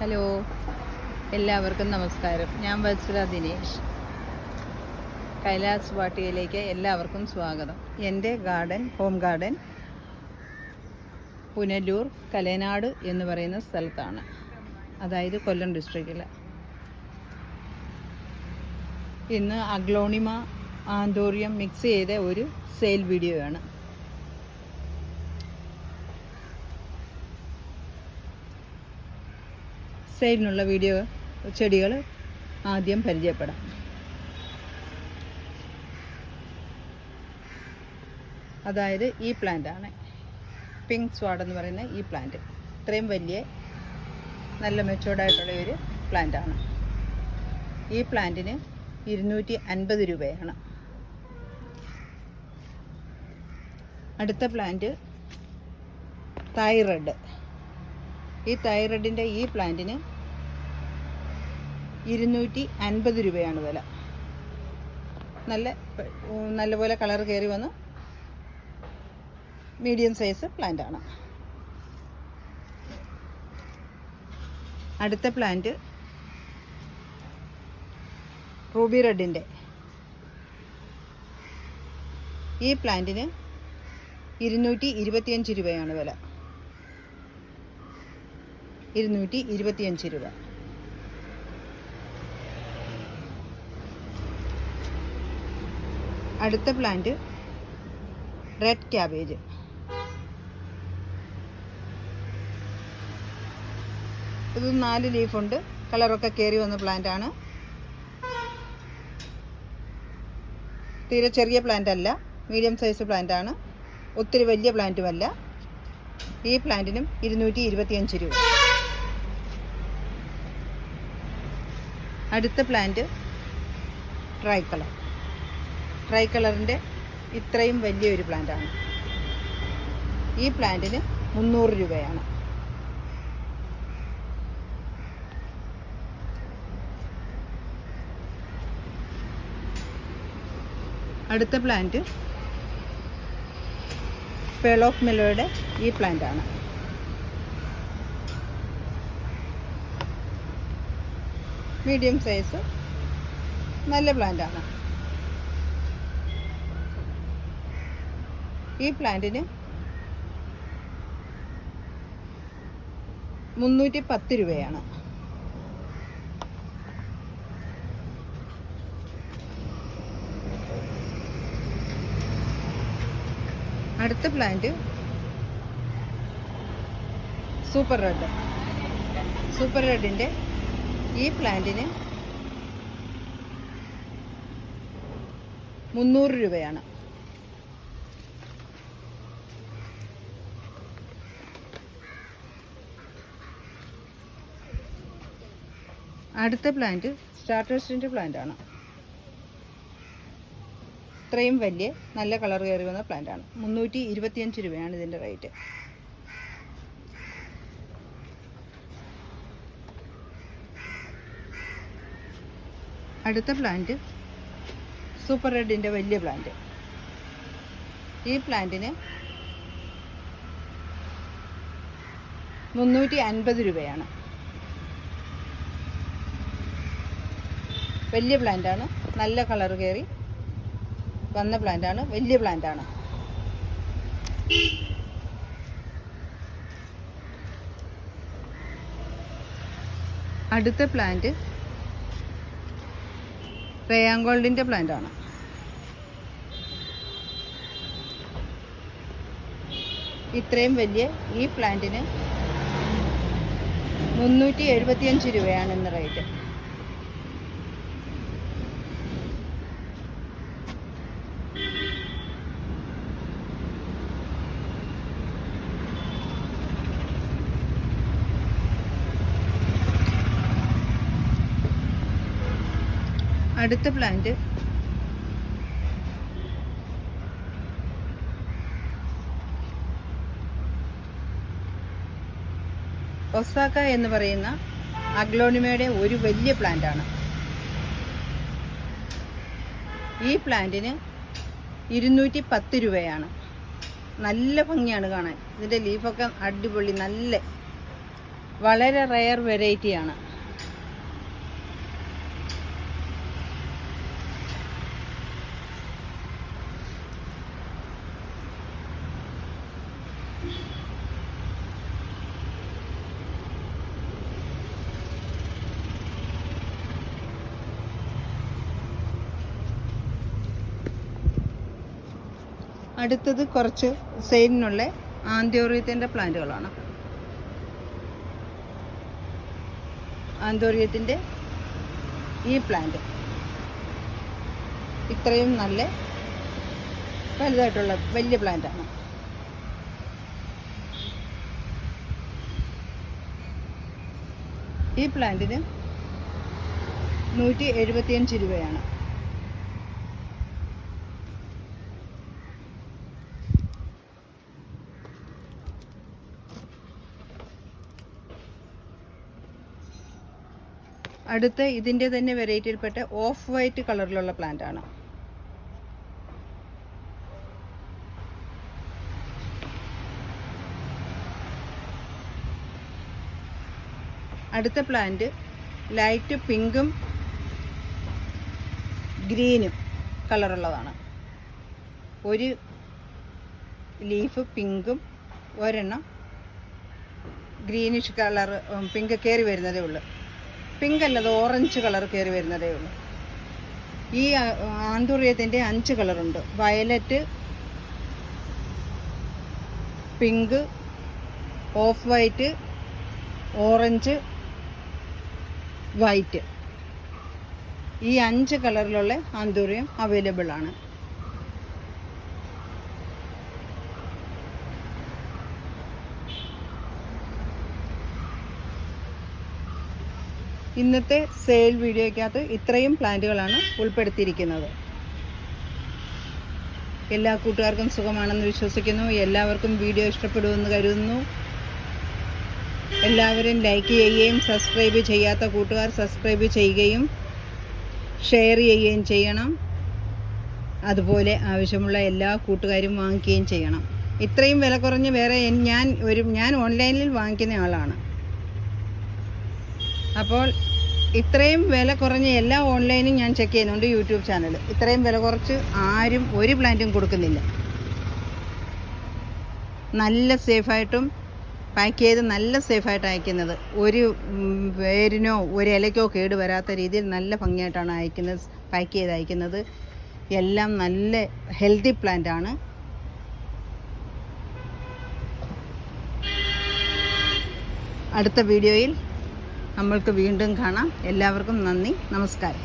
Hello, എല്ലാവർക്കും നമസ്കാരം. ഞാൻ വത്സല ദിനേശ്. കൈലാസ് വാട്ടികയിലേക്ക് എല്ലാവർക്കും സ്വാഗതം. എൻ്റെ ഹോം ഗാർഡൻ പുനലൂർ കലേനാട് എന്ന് പറയുന്ന സ്ഥലത്താണ്, അതായത് കൊല്ലം ഡിസ്ട്രിക്റ്റിൽ. ഇന്ന് അഗ്ലോണിമ ആന്തോറിയം മിക്സ് ചെയ്ത ഒരു സെയിൽ വീഡിയോ ആണ്. സെയിലിനുള്ള ചെടികൾ ആദ്യം പരിചയപ്പെടാം. അതായത് ഈ പ്ലാന്റാണ് പിങ്ക് സ്വാഡ് എന്ന് പറയുന്ന ഈ പ്ലാന്റ്. ഇത്രയും വലിയ നല്ല മെച്ചോർഡായിട്ടുള്ള ഒരു പ്ലാന്റാണ്. ഈ പ്ലാന്റിന് 250 രൂപയാണ്. അടുത്ത പ്ലാന്റ് തൈറെഡ്. ഈ തൈറെഡിൻ്റെ ഈ പ്ലാന്റിന് 250 രൂപയാണ് വില. നല്ലപോലെ കളർ കയറി വന്ന് മീഡിയം സൈസ് പ്ലാന്റാണ്. അടുത്ത പ്ലാന്റ് റൂബി റെഡിൻ്റെ. ഈ പ്ലാന്റിന് 225 രൂപയാണ് വില. 225 രൂപ. അടുത്ത പ്ലാന്റ് റെഡ് ക്യാബേജ്. ഇത് 4 ലീഫുണ്ട്. കളറൊക്കെ കയറി വന്ന പ്ലാന്റാണ്. തീരെ ചെറിയ പ്ലാന്റ് അല്ല, മീഡിയം സൈസ് പ്ലാന്റാണ്. ഒത്തിരി വലിയ പ്ലാന്റുമല്ല. ഈ പ്ലാന്റിനും 225 രൂപ. അടുത്ത പ്ലാന്റ് ട്രൈ കളറിൻ്റെ ഇത്രയും വലിയൊരു പ്ലാന്റാണ്. ഈ പ്ലാന്റിന് 300 രൂപയാണ്. അടുത്ത പ്ലാന്റ് പേൾ ഓഫ് മെലോയുടെ ഈ പ്ലാന്റാണ്. മീഡിയം സൈസ് നല്ല പ്ലാന്റാണ്. ഈ പ്ലാന്റിന് 310 രൂപയാണ്. അടുത്ത പ്ലാന്റ് സൂപ്പർ റെഡിൻ്റെ ഈ പ്ലാന്റിന് 300 രൂപയാണ്. അടുത്ത പ്ലാന്റ് സ്റ്റാർട്ടേഴ്സിൻ്റെ പ്ലാന്റാണ്. ഇത്രയും വലിയ നല്ല കളർ കയറി വന്ന പ്ലാന്റാണ്. 325 രൂപയാണ് ഇതിൻ്റെ റേറ്റ്. അടുത്ത പ്ലാന്റ് സൂപ്പർ റെഡിൻ്റെ വലിയ പ്ലാന്റ്. ഈ പ്ലാന്റിന് 350 രൂപയാണ്. വലിയ പ്ലാന്റാണ്. നല്ല കളർ കയറി വന്ന പ്ലാന്റാണ്. വലിയ പ്ലാന്റാണ്. അടുത്ത പ്ലാന്റ് റയാങ്കോൾഡിൻ്റെ പ്ലാന്റാണ്. ഇത്രയും വലിയ ഈ പ്ലാന്റിന് 375 രൂപയാണ് ഇന്ന് റേറ്റ്. അടുത്ത പ്ലാന്റ് ഒസാക്ക എന്ന് പറയുന്ന അഗ്ലോണിമയുടെ ഒരു വലിയ പ്ലാന്റാണ്. ഈ പ്ലാന്റിന് 210 രൂപയാണ്. നല്ല ഭംഗിയാണ് കാണാൻ. ഇതിൻ്റെ ലീഫൊക്കെ അടിപൊളി. നല്ല വളരെ റെയർ വെറൈറ്റിയാണ്. അടുത്തത് കുറച്ച് സെയിലിനുള്ള ആന്തോറിയത്തിൻ്റെ പ്ലാന്റുകളാണ്. ആന്തോറിയത്തിൻ്റെ ഈ പ്ലാന്റ് ഇത്രയും നല്ല വലുതായിട്ടുള്ള വലിയ പ്ലാന്റാണ്. ഈ പ്ലാന്റിന് 175 രൂപയാണ്. അടുത്ത ഇതിൻ്റെ തന്നെ വെറൈറ്റിയിൽപ്പെട്ട ഓഫ് വൈറ്റ് കളറിലുള്ള പ്ലാന്റ് ആണ്. അടുത്ത പ്ലാന്റ് ലൈറ്റ് പിങ്കും ഗ്രീനും കളറുള്ളതാണ്. ഒരു ലീഫ് പിങ്കും ഒരെണ്ണം ഗ്രീനിഷ് കളർ, പിങ്ക് കയറി വരുന്നതേ ഉള്ളൂ. പിങ്ക് അല്ലത് ഓറഞ്ച് കളർ കയറി വരുന്നതേ ഉള്ളൂ. ഈ ആന്തൂറിയത്തിൻ്റെ 5 കളറുണ്ട്. Violet, pink, of white, orange, white. ഈ 5 കളറിലുള്ള ആന്തൂറിയം അവൈലബിൾ ആണ്. ഇന്നത്തെ സെയിൽ വീഡിയോയ്ക്കകത്ത് ഇത്രയും പ്ലാന്റുകളാണ് ഉൾപ്പെടുത്തിയിരിക്കുന്നത്. എല്ലാ കൂട്ടുകാർക്കും സുഖമാണെന്ന് വിശ്വസിക്കുന്നു. എല്ലാവർക്കും വീഡിയോ ഇഷ്ടപ്പെടുമെന്ന് കരുതുന്നു. എല്ലാവരും ലൈക്ക് ചെയ്യുകയും സബ്സ്ക്രൈബ് ചെയ്യാത്ത കൂട്ടുകാർ സബ്സ്ക്രൈബ് ചെയ്യുകയും ഷെയർ ചെയ്യുകയും ചെയ്യണം. അതുപോലെ ആവശ്യമുള്ള എല്ലാ കൂട്ടുകാരും വാങ്ങിക്കുകയും ചെയ്യണം. ഇത്രയും വില കുറഞ്ഞ് വേറെ ഞാൻ ഓൺലൈനിൽ വാങ്ങിക്കുന്ന ആളാണ്. അപ്പോൾ ഇത്രയും വില കുറഞ്ഞ എല്ലാ ഓൺലൈനും ഞാൻ ചെക്ക് ചെയ്യുന്നുണ്ട്. യൂട്യൂബ് ചാനൽ ഇത്രയും വില കുറച്ച് ആരും ഒരു പ്ലാന്റും കൊടുക്കുന്നില്ല. നല്ല സേഫായിട്ടും പാക്ക് ചെയ്ത് നല്ല സേഫായിട്ട് അയക്കുന്നത്. ഒരു വേരിനോ ഒരു ഇലയ്ക്കോ കേട് വരാത്ത രീതിയിൽ നല്ല ഭംഗിയായിട്ടാണ് അയക്കുന്നത്, പാക്ക് ചെയ്ത് അയക്കുന്നത്. എല്ലാം നല്ല ഹെൽത്തി പ്ലാന്റാണ്. അടുത്ത വീഡിയോയിൽ നമ്മൾക്ക് വീണ്ടും കാണാം. എല്ലാവർക്കും നന്ദി, നമസ്കാരം.